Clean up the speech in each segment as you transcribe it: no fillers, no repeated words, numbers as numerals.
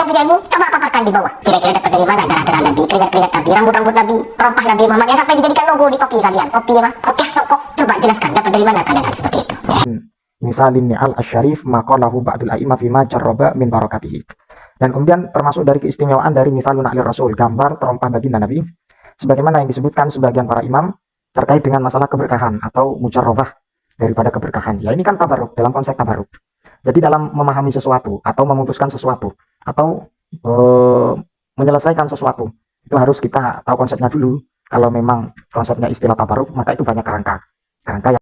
Pujianmu, coba paparkan di bawah. Kira-kira dapat dari mana darah-darah Nabi, keringat-keringat Nabi, rambut-rambut Nabi, terompah Nabi Muhammad yang sampai dijadikan logo di topi kalian. Topi apa? Kopiah sokok. Coba jelaskan, dapat dari mana kalian hal seperti itu? Misalin ni'al asyarif maqalahu ba'dul a'imah fima jarraba min barakatihi. Dan kemudian termasuk dari keistimewaan dari misalun na'lir rasul, gambar terompah baginda Nabi, sebagaimana yang disebutkan sebagian para imam terkait dengan masalah keberkahan atau mujarrabah daripada keberkahan. Ya ini kan tabaruk, dalam konsep tabaruk. Jadi dalam memahami sesuatu atau memutuskan sesuatu atau menyelesaikan sesuatu, itu harus kita tahu konsepnya dulu. Kalau memang konsepnya istilah tabaruk, maka itu banyak kerangka yang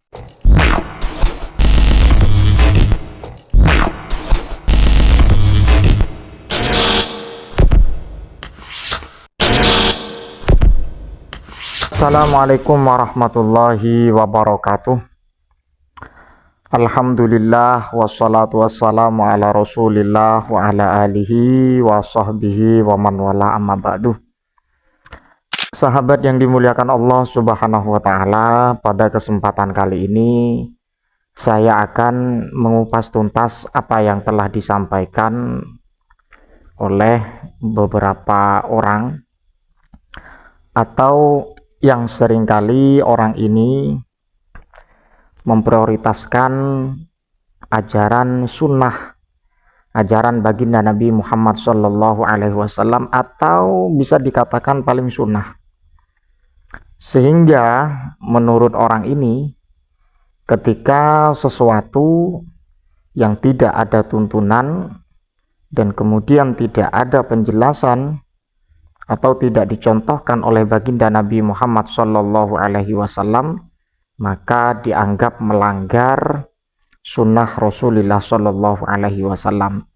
Assalamualaikum warahmatullahi wabarakatuh. Alhamdulillah wassalatu wassalamu ala rasulillah wa ala alihi wa sahbihi wa man wala amma ba'du. Sahabat yang dimuliakan Allah subhanahu wa ta'ala, pada kesempatan kali ini saya akan mengupas tuntas apa yang telah disampaikan oleh beberapa orang atau yang seringkali orang ini memprioritaskan ajaran sunnah, ajaran baginda Nabi Muhammad Sallallahu Alaihi Wasallam, atau bisa dikatakan paling sunnah. Sehingga menurut orang ini, ketika sesuatu yang tidak ada tuntunan dan kemudian tidak ada penjelasan atau tidak dicontohkan oleh baginda Nabi Muhammad Sallallahu Alaihi Wasallam, maka dianggap melanggar sunnah Rasulullah Sallallahu Alaihi Wasallam.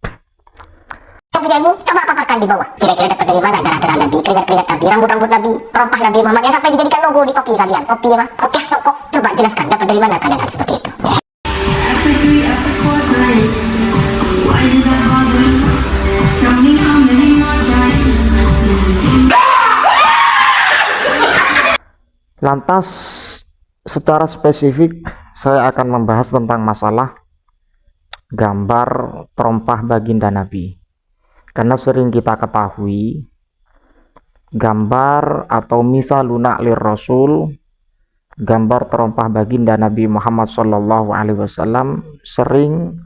Pujianmu, coba paparkan di bawah. Kira-kira dapat dari mana darah-darah Nabi, keringat-keringat Nabi, rambut-rambut Nabi, terompah Nabi Muhammad yang sampai dijadikan logo di topi kalian. Topi apa? Kopiah sokok. Coba jelaskan, dapat dari mana kalian hal seperti itu? Lantas secara spesifik saya akan membahas tentang masalah gambar terompah baginda Nabi. Karena sering kita ketahui gambar atau misalun na'lir rasul, gambar terompah baginda Nabi Muhammad Sallallahu Alaihi Wasallam sering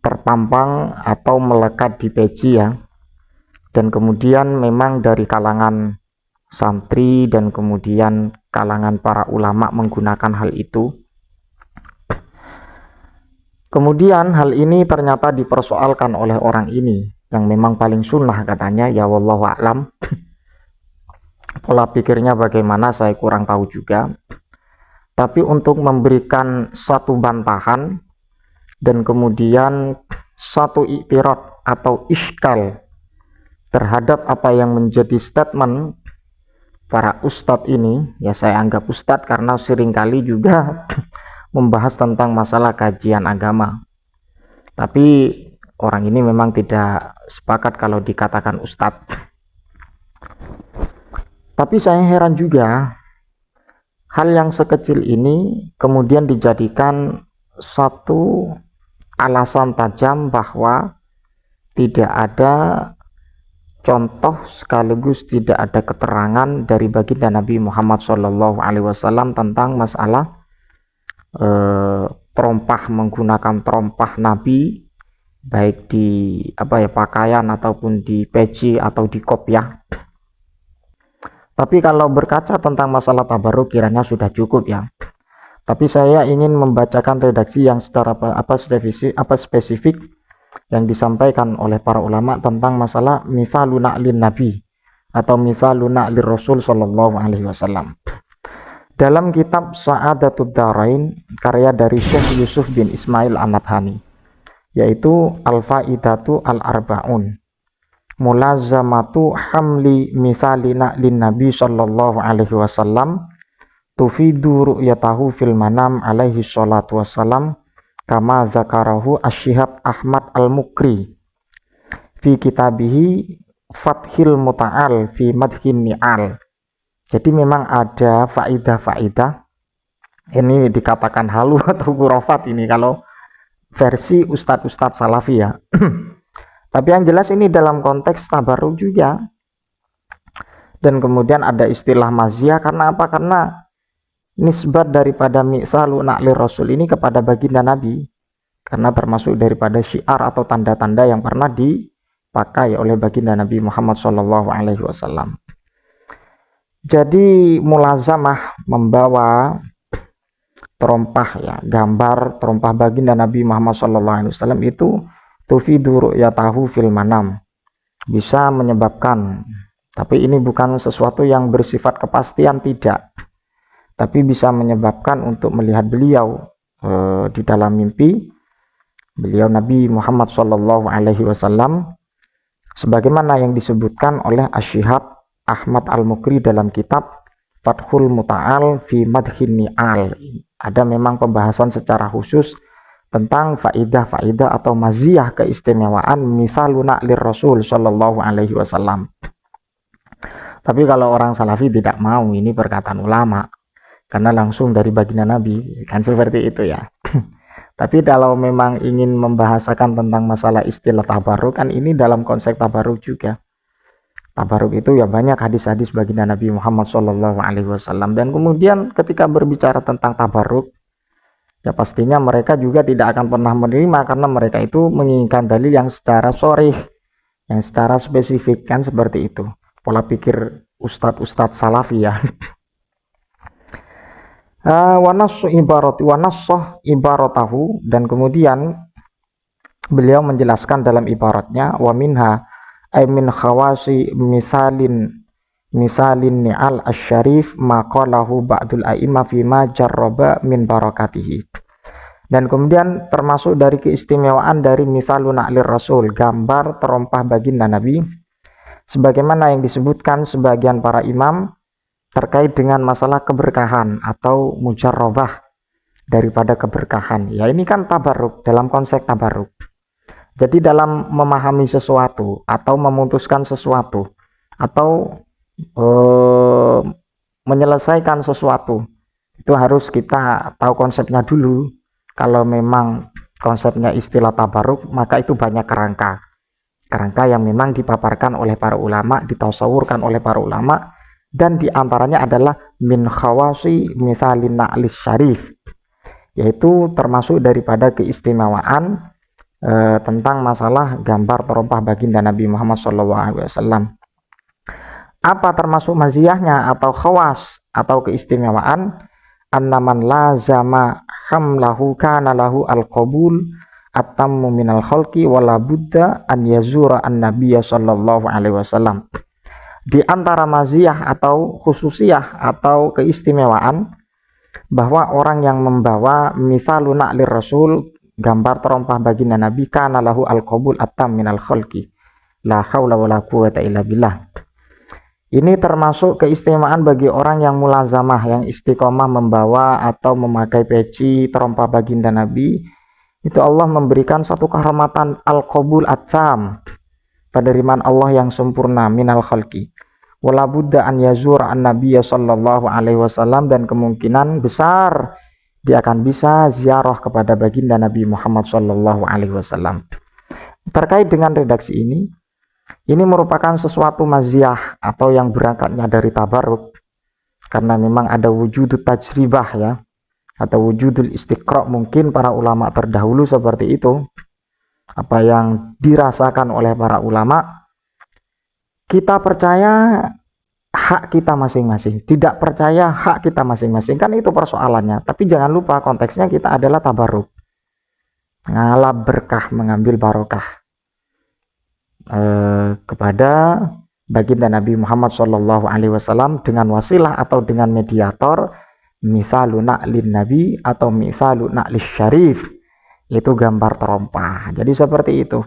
terpampang atau melekat di peci ya. Dan kemudian memang dari kalangan santri dan kemudian kalangan para ulama menggunakan hal itu. Kemudian hal ini ternyata dipersoalkan oleh orang ini yang memang paling sunnah katanya, ya wallahu a'lam. Pola pikirnya bagaimana saya kurang tahu juga. Tapi untuk memberikan satu bantahan dan kemudian satu iktiraf atau iskal terhadap apa yang menjadi statement para ustadz ini, ya saya anggap ustadz karena seringkali juga membahas tentang masalah kajian agama. Tapi orang ini memang tidak sepakat kalau dikatakan ustadz. Tapi saya heran juga hal yang sekecil ini kemudian dijadikan satu alasan tajam bahwa tidak ada contoh sekaligus tidak ada keterangan dari baginda Nabi Muhammad Sallallahu Alaihi Wasallam tentang masalah terompah, menggunakan terompah Nabi baik di pakaian ataupun di peci atau di kopiah. Tapi kalau berkaca tentang masalah tabaruk kiranya sudah cukup ya. Tapi saya ingin membacakan redaksi yang secara spesifik yang disampaikan oleh para ulama tentang masalah misalun na'lin nabi atau misalun na'lir rasul sallallahu alaihi wasallam. Dalam kitab Sa'adatud Darain karya dari Syekh Yusuf bin Ismail An-Nabhani, yaitu Al-Faidatu Al-Arba'un mulazamatu hamli misali na'lin nabi sallallahu alaihi wasallam tufidu ru'yatahu fil manam alaihi salatu wassalam kama zakarahu Asy-Syihab Ahmad Al-Mukri fi kitabihi Fathil Muta'al fi Madhin Ni'al. Jadi memang ada faidah-faidah, ini dikatakan halu atau khurafat ini kalau versi ustadz-ustadz salafi ya. Tapi yang jelas ini dalam konteks tabaruk juga. Dan kemudian ada istilah maziyah karena apa? Karena nisbat daripada mi'salu na'lir rasul ini kepada baginda Nabi, karena termasuk daripada syiar atau tanda-tanda yang pernah dipakai oleh baginda Nabi Muhammad SAW. Jadi mulazamah membawa terompah, ya, gambar terompah baginda Nabi Muhammad SAW itu tufidu ru'yatahu fil manam, bisa menyebabkan, tapi ini bukan sesuatu yang bersifat kepastian, tidak, tapi bisa menyebabkan untuk melihat beliau di dalam mimpi, beliau Nabi Muhammad SAW, sebagaimana yang disebutkan oleh Asy-Syihab Ahmad Al-Mukri dalam kitab Fathul Muta'al fi Madhin Ni'al. Ada memang pembahasan secara khusus tentang faidah-faidah atau maziyah, keistimewaan misaluna lir Rasul sallallahu alaihi wasallam. Tapi kalau orang Salafi tidak mau, ini perkataan ulama, karena langsung dari baginda Nabi, kan seperti itu ya. Tapi kalau memang ingin membahasakan tentang masalah istilah tabaruk, kan ini dalam konsep tabaruk juga. Tabaruk itu ya banyak hadis-hadis baginda Nabi Muhammad SAW. Dan kemudian ketika berbicara tentang tabaruk, ya pastinya mereka juga tidak akan pernah menerima, karena mereka itu menginginkan dalil yang secara sharih, yang secara spesifik, kan seperti itu pola pikir ustadz-ustadz Salafi ya. Wanassoh ibaratahu, dan kemudian beliau menjelaskan dalam ibaratnya, wa minha ay min khawasi misalin ni'al asy-syarif maqalahu ba'dul a'imma fima jarraba min barakatihi. Dan kemudian termasuk dari keistimewaan dari misalun na'lir rasul, gambar terompah baginda Nabi, sebagaimana yang disebutkan sebagian para imam terkait dengan masalah keberkahan atau mujarrabah daripada keberkahan. Ya ini kan tabaruk, dalam konsep tabaruk. Jadi dalam memahami sesuatu atau memutuskan sesuatu atau menyelesaikan sesuatu, itu harus kita tahu konsepnya dulu. Kalau memang konsepnya istilah tabaruk, maka itu banyak kerangka yang memang dipaparkan oleh para ulama, ditasawurkan oleh para ulama, dan diantaranya adalah min khawasi misalin na'lis syarif, yaitu termasuk daripada keistimewaan tentang masalah gambar terompah baginda Nabi Muhammad SAW. Apa termasuk maziyahnya atau khawas atau keistimewaan? Annaman lazama hamlahu kana lahu al-qabul atammu minal khalqi wala budda an yazura an-nabiyya sallallahu alaihi wasallam. Di antara maziyah atau khususiyah atau keistimewaan bahwa orang yang membawa misalun na'lir rasul, gambar terompah baginda Nabi, kana lahu al-qabul atam minal khalqi la haula wala quwata illa billah. Ini termasuk keistimewaan bagi orang yang mulazamah, yang istiqomah membawa atau memakai peci terompah baginda Nabi. Itu Allah memberikan satu kehormatan al-qabul atam, penerimaan Allah yang sempurna minal khalqi. Wala budda an yazura an-nabiyya sallallahu alaihi wasallam, dan kemungkinan besar dia akan bisa ziarah kepada baginda Nabi Muhammad sallallahu alaihi wasallam. Terkait dengan redaksi ini merupakan sesuatu maziyah atau yang berangkatnya dari tabaruk, karena memang ada wujudut tajribah ya, atau wujudul istiqra', mungkin para ulama terdahulu seperti itu, apa yang dirasakan oleh para ulama. Kita percaya hak kita masing-masing, tidak percaya hak kita masing-masing, kan itu persoalannya. Tapi jangan lupa konteksnya kita adalah tabaruk, ngalap berkah, mengambil barokah kepada baginda Nabi Muhammad SAW dengan wasilah atau dengan mediator misalun na'lin nabi atau misalun na'lis syarif, itu gambar terompah. Jadi seperti itu.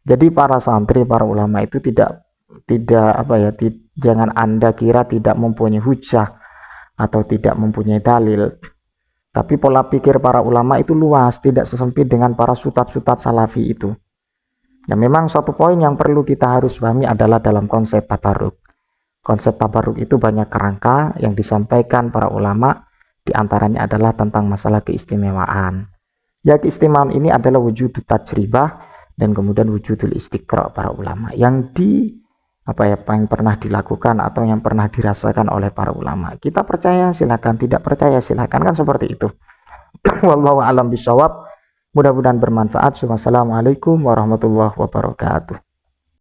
Jadi para santri, para ulama itu jangan Anda kira tidak mempunyai hujah atau tidak mempunyai dalil. Tapi pola pikir para ulama itu luas, tidak sesempit dengan para sutat-sutat salafi itu. Dan memang satu poin yang perlu kita harus pahami adalah dalam konsep tabaruk. Konsep tabaruk itu banyak kerangka yang disampaikan para ulama, diantaranya adalah tentang masalah keistimewaan. Ya, keistimewaan ini adalah wujud tajribah, dan kemudian wujudul istiqra para ulama yang yang pernah dilakukan atau yang pernah dirasakan oleh para ulama. Kita percaya silakan, tidak percaya silakan, kan seperti itu. Wallahu a'lam bishawab. Mudah-mudahan bermanfaat. Wassalamualaikum warahmatullahi wabarakatuh.